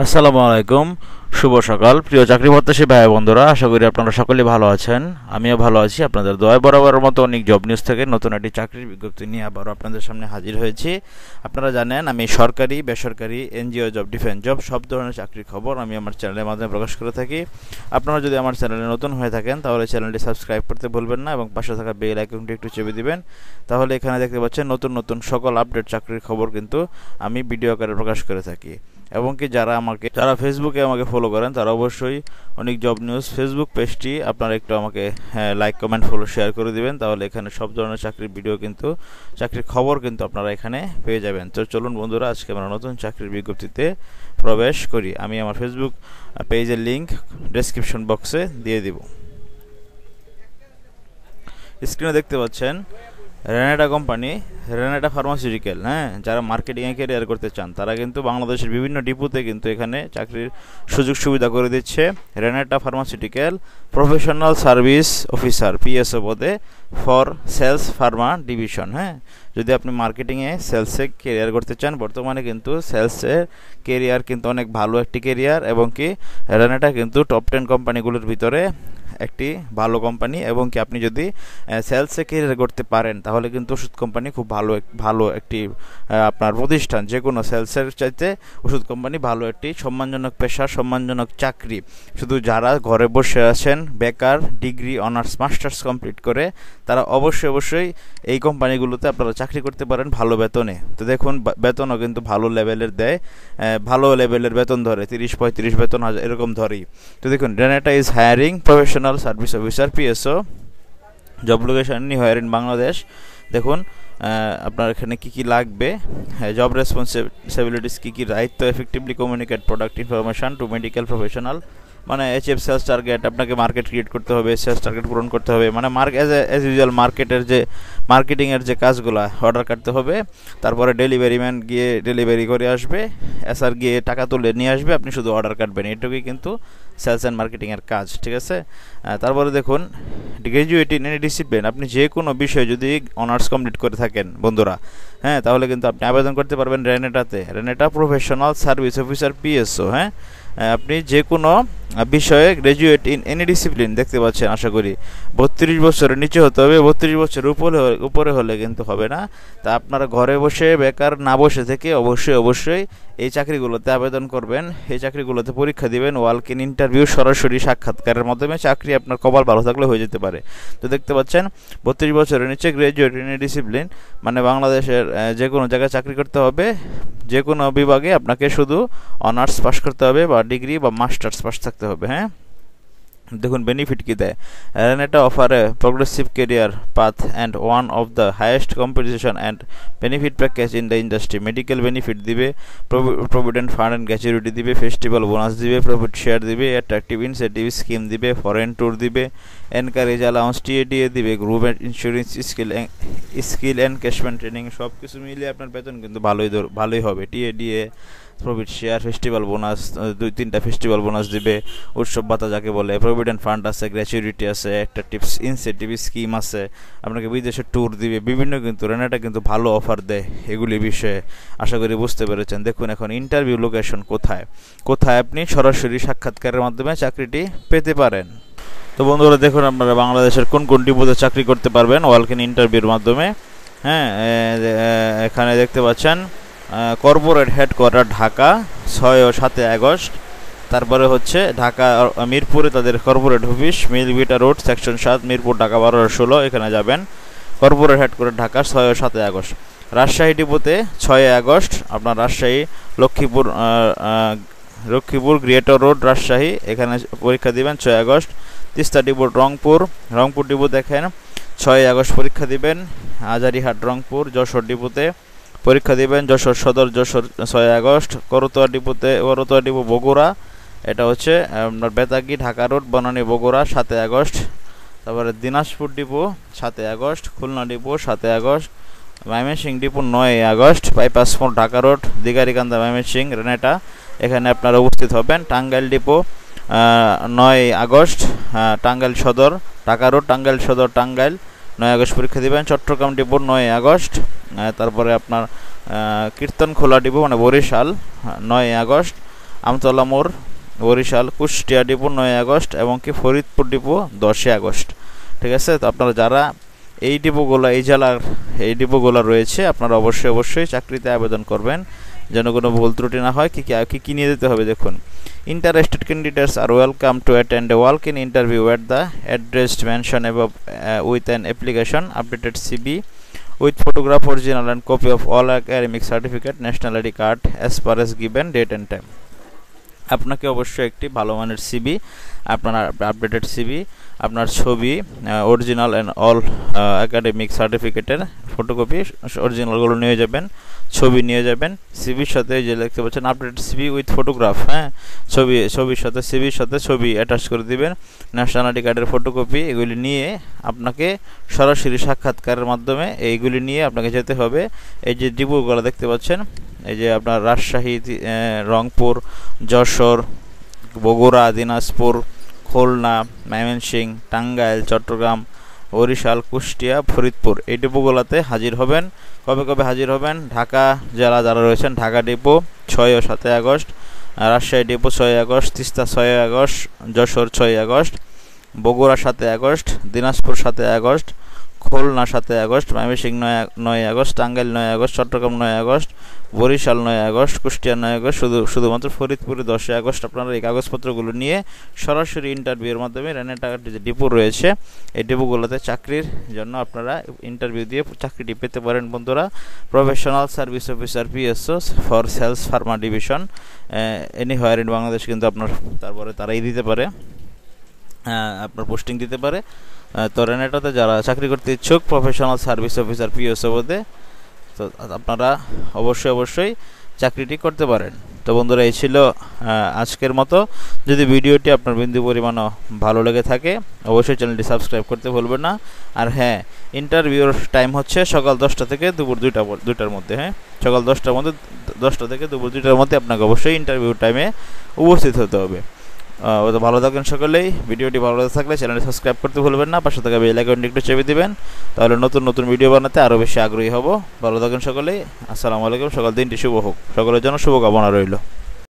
আসসালামু আলাইকুম, শুভ সকাল প্রিয় চাকরি প্রত্যাশী ভাই বন্ধুরা। আশা করি আপনারা সকলেই ভালো আছেন। আমিও ভালো আছি। আপনাদের দোয়ায় বরাবরের মতো অনেক জব নিউজ থেকে নতুন একটি চাকরির বিজ্ঞপ্তি নিয়ে আবারও আপনাদের সামনে হাজির হয়েছি। আপনারা জানেন আমি সরকারি, বেসরকারি, এনজিও জব, ডিফেন্স জব সব ধরনের চাকরির খবর আমি আমার চ্যানেলের মাধ্যমে প্রকাশ করে থাকি। আপনারা যদি আমার চ্যানেলে নতুন হয়ে থাকেন তাহলে চ্যানেলটি সাবস্ক্রাইব করতে ভুলবেন না এবং পাশে থাকা বেল আইকনটি একটু চেপে দিবেন। তাহলে এখানে দেখতে পাচ্ছেন নতুন নতুন সকল আপডেট চাকরির খবর কিন্তু আমি ভিডিও আকারে প্রকাশ করে থাকি। এবং কি যারা ফেসবুকে আমাকে ফলো করেন তারা অবশ্যই অনেক জব নিউজ ফেসবুক পেজটি আপনারা একটু আমাকে লাইক, কমেন্ট, ফলো, শেয়ার করে দিবেন। তাহলে এখানে সব ধরনের চাকরির ভিডিও কিন্তু চাকরির খবর কিন্তু আপনারা এখানে পেয়ে যাবেন। তো চলুন বন্ধুরা, আজকে আমরা নতুন চাকরির বিজ্ঞপ্তিতে প্রবেশ করি। আমি আমার ফেসবুক পেজের লিঙ্ক ডেসক্রিপশন বক্সে দিয়ে দিব। স্ক্রিনে দেখতে পাচ্ছেন রেনেটা কোম্পানি, রেনেটা ফার্মাসিউটিক্যাল। যারা মার্কেটিংয়ে ক্যারিয়ার করতে চান তারা কিন্তু বাংলাদেশের বিভিন্ন ডিপোতে কিন্তু এখানে চাকরির সুযোগ সুবিধা করে দিচ্ছে। Renata pharmaceutical professional service officer PSO পদে ফর সেলস ফার্মা ডিভিশন। যদি আপনি মার্কেটিংয়ে সেলসে ক্যারিয়ার করতে চান, বর্তমানে কিন্তু সেলসের ক্যারিয়ার কিন্তু অনেক ভালো একটি ক্যারিয়ার এবং কি রেনেটা কিন্তু টপ 10 কোম্পানিগুলোর ভিতরে একটি ভালো কোম্পানি। এবং কি আপনি যদি সেলসে ক্যারিয়ার করতে পারেন তাহলে কিন্তু ওষুধ কোম্পানি খুব ভালো একটি আপনার প্রতিষ্ঠান। যে কোনো সেলসের চাইতে ওষুধ কোম্পানি ভালো একটি সম্মানজনক পেশা, সম্মানজনক চাকরি। শুধু যারা ঘরে বসে আছেন বেকার, ডিগ্রি, অনার্স, মাস্টার্স কমপ্লিট করে তারা অবশ্যই এই কোম্পানিগুলোতে আপনারা চাকরি করতে পারেন ভালো বেতনে। তো দেখুন বেতনও কিন্তু ভালো লেভেলের দেয়, ভালো লেভেলের বেতন ধরে 30-35 বেতন এরকম ধরেই। তো দেখুন Renata is hiring professional service officer PSO, job location new in Bangladesh. দেখুন আপনার এখানে কি লাগবে, জব রেসপন্সিবিলিটিস কি দায়িত্ব, effectively communicate product information to medical professional, মানে এইচএফ সেলস টার্গেট, আপনাকে মার্কেট ক্রিয়েট করতে হবে, সেলস টার্গেট পূরণ করতে হবে, মানে অ্যাজ ইউজুয়াল মার্কেটিংয়ের যে কাজগুলো, অর্ডার কাটতে হবে, তারপরে ডেলিভারি ম্যান গিয়ে ডেলিভারি করে আসবে, এসআর গিয়ে টাকা তুলে নিয়ে আসবে, আপনি শুধু অর্ডার কাটবেন। এটুকুই কিন্তু সেলস অ্যান্ড মার্কেটিংয়ের কাজ, ঠিক আছে। তারপরে দেখুন গ্র্যাজুয়েট ইন এনি ডিসিপ্লিন, আপনি যে কোনো বিষয়ে যদি অনার্স কমপ্লিট করে থাকেন বন্ধুরা, তাহলে কিন্তু আপনি আবেদন করতে পারবেন রেনেটাতে। Renata professional service officer PSO. আপনি যে কোনো বিষয়ে গ্র্যাজুয়েট ইন এনি ডিসিপ্লিন দেখতে পাচ্ছেন। আশা করি 32 বছরের নিচে হতে হবে, 32 বছরের উপরে হলে কিন্তু হবে না। তা আপনারা ঘরে বসে বেকার না বসে থেকে অবশ্যই এই চাকরিগুলোতে আবেদন করবেন, এই চাকরিগুলোতে পরীক্ষা দিবেন। ওয়ালক ইন ইন্টারভিউ, সরাসরি সাক্ষাৎকারের মাধ্যমে চাকরি আপনার কপাল ভালো থাকলে হয়ে যেতে পারে। তো দেখতে পাচ্ছেন 32 বছরের নিচে গ্র্যাজুয়েট ইন এনি ডিসিপ্লিন, মানে বাংলাদেশের যে কোনো জায়গায় চাকরি করতে হবে, যে কোনো বিভাগে আপনাকে শুধু অনার্স পাস করতে হবে বা ডিগ্রি বা মাস্টার্স পাস থাকতে হবে। দেখুন বেনিফিট কি দেয়। Renata offer a progressive career path and one of the highest competition and benefit package in the industry. Medical benefit দিবে, প্রভিডেন্ট ফান্ড অ্যান্ড গ্র্যাচুইটি দিবে, ফেস্টিভ্যাল বোনাস দিবে, প্রফিট শেয়ার দিবে, অ্যাট্রাকটিভ ইনসেন্টিভ স্কিম দিবে, foreign tour দিবে, encourage allowance TA DA দিবে, group insurance, skill encashment training, সব কিছু মিলিয়ে আপনার বেতন কিন্তু ভালোই হবে। TA DA, profit share, festival bonus, 2-3টা ফেস্টিভ্যাল বোনাস দিবে, উৎসব ভাতা যাকে বলে, প্রভিডেন্ট ফান্ড আছে, গ্র্যাচুইটি আছে, একটা টিপস ইনসেন্টিভ স্কিম আছে, আপনাকে বিদেশে ট্যুর দিবে, বিভিন্ন কিন্তু রেনেটা কিন্তু ভালো অফার দেয় এগুলি বিষয়ে। আশা করি বুঝতে পেরেছেন। দেখুন এখন ইন্টারভিউ লোকেশন কোথায় আপনি সরাসরি সাক্ষাৎকারের মাধ্যমে চাকরিটি পেতে পারেন। তো বন্ধুরা দেখুন আপনারা বাংলাদেশের কোন ডিপোতে চাকরি করতে পারবেন ওয়ালক ইন ইন্টারভিউর মাধ্যমে। এখানে দেখতে পাচ্ছেন কর্পোরেট হেডকোয়ার্টার ঢাকা 6 ও 7 আগস্ট। তারপরে হচ্ছে ঢাকা মিরপুরে তাদের corporate office, Milkvita road, section 7, Mirpur, Dhaka 12-16, এখানে যাবেন। কর্পোরেট হেডকোয়ার্টার ঢাকা 6 ও 7 আগস্ট। রাজশাহী ডিপোতে 6 আগস্ট আপনার রাজশাহী লক্ষ্মীপুর গ্রেটার রোড রাজশাহী, এখানে পরীক্ষা দিবেন 6 August. Teesta depot Rangpur depot দেখেন 6 আগস্ট পরীক্ষা দিবেন। হাজারিহাট রংপুর যশোর ডিপোতে পরীক্ষা দিবেন, যশোর সদর 6 আগস্ট। করতোয়া ডিপো বগুড়া, এটা হচ্ছে আপনার বেতাগি ঢাকা রোড বনানী বগুড়া 7 আগস্ট। তারপরে Dinajpur depot 7 August, Khulna depot 7 August, Mymensingh depot 9 August, bypass মোড় ঢাকা রোড দিগারিকান্দা ময়মনসিংহ রেনেটা, এখানে আপনারা উপস্থিত হবেন। টাঙ্গাইল ডিপো 9 আগস্ট, টাঙ্গাইল সদর ঢাকা রোড, টাঙ্গাইল সদর টাঙ্গাইল 9 আগস্ট পরীক্ষা দিবেন। Chittagong depot 9 August. তারপরে আপনার কীর্তনখোলা ডিপো মানে বরিশাল 9 আগস্ট। আমতলা মোড়, বরিশাল। কুষ্টিয়া ডিপো 9 আগস্ট এবং কি ফরিদপুর ডিপো 10 আগস্ট। ঠিক আছে, তো আপনারা যারা এই ডিপোগুলো, এই জেলার এই ডিপোগুলো রয়েছে, আপনারা অবশ্যই চাকরিতে আবেদন করবেন যেন কোনো ভুল ত্রুটি না হয়। কি নিয়ে যেতে হবে দেখুন। Interested candidates are welcome to attend a walk in interview at the address mention above with an application, updated CB with photograph original and copy of all academic certificate, national ID card as per as given date and time। আপনাকে অবশ্যই একটি ভালো মানের CB, আপনার updated CB, আপনার ছবি, original and all academic সার্টিফিকেটের photocopy অরিজিনালগুলো নিয়ে যাবেন, ছবি নিয়ে যাবেন। সিবির সাথে যে দেখতে পাচ্ছেন আপডেটেড সিবি উইথ ফটোগ্রাফ, হ্যাঁ, ছবির সাথে সিবির সাথে ছবি অ্যাটাচ করে দিবেন, ন্যাশনাল আইডি কার্ডের ফটোকপি, এগুলি নিয়ে আপনাকে সরাসরি সাক্ষাৎকারের মাধ্যমে এইগুলি নিয়ে আপনাকে যেতে হবে। এই যে ডিপোগুলো দেখতে পাচ্ছেন, এই যে আপনার রাজশাহী, রংপুর, যশোর, বগুড়া, দিনাজপুর, খুলনা, ময়মনসিংহ, টাঙ্গাইল, চট্টগ্রাম, বরিশাল, কুষ্টিয়া, ফরিদপুর, এই ডিপোগুলোতে হাজির হবেন। কবে হাজির হবেন? ঢাকা জেলা যারা রয়েছেন, ঢাকা ডিপো 6 ও 7 August, Rajshahi depot 6 August, Teesta 6 August, Jessore 6 August, Bogura 7 August, Dinajpur 7 August, Khulna 7 August, Mymensingh 9 August, Tangail 9 August, Chittagong 9 August, Barishal 9 August, Kushtia 9 August, শুধুমাত্র ফরিদপুরে 10 আগস্ট আপনারা এই কাগজপত্রগুলো নিয়ে সরাসরি ইন্টারভিউর মাধ্যমে রেনেটার যে ডিপো রয়েছে এই ডিপোগুলোতে চাকরির জন্য আপনারা ইন্টারভিউ দিয়ে চাকরিটি পেতে পারেন বন্ধুরা। Professional service officer PSO for sales pharma division anywhere in Bangladesh, কিন্তু আপনার তারপরে তারাই দিতে পারে, আপনার পোস্টিং দিতে পারে। তো রেনেটাতে যারা চাকরি করতে ইচ্ছুক প্রফেশনাল সার্ভিস অফিসার পিএসও পদে, তো আপনারা অবশ্যই চাকরিটি করতে পারেন। তো বন্ধুরা, এই ছিল আজকের মতো। যদি ভিডিওটি আপনার বিন্দু পরিমাণও ভালো লেগে থাকে অবশ্যই চ্যানেলটি সাবস্ক্রাইব করতে ভুলবেন না। আর হ্যাঁ, ইন্টারভিউর টাইম হচ্ছে সকাল 10টা থেকে দুপুর 2টার মধ্যে। হ্যাঁ, সকাল 10টা থেকে দুপুর 2টার মধ্যে আপনাকে অবশ্যই ইন্টারভিউ টাইমে উপস্থিত হতে হবে। ভালো থাকেন সকলেই। ভিডিওটি ভালো থাকলে চ্যানেলটি সাবস্ক্রাইব করতে ভুলবেন না, পাশে থাকা বেল আইকনটি একটু চেপে দিবেন, তাহলে নতুন ভিডিও বানাতে আরও বেশি আগ্রহী হব। ভালো থাকেন সকলেই। আসসালামু আলাইকুম। সকাল দিনটি শুভ হোক, সকলের জন্য শুভকামনা রইল।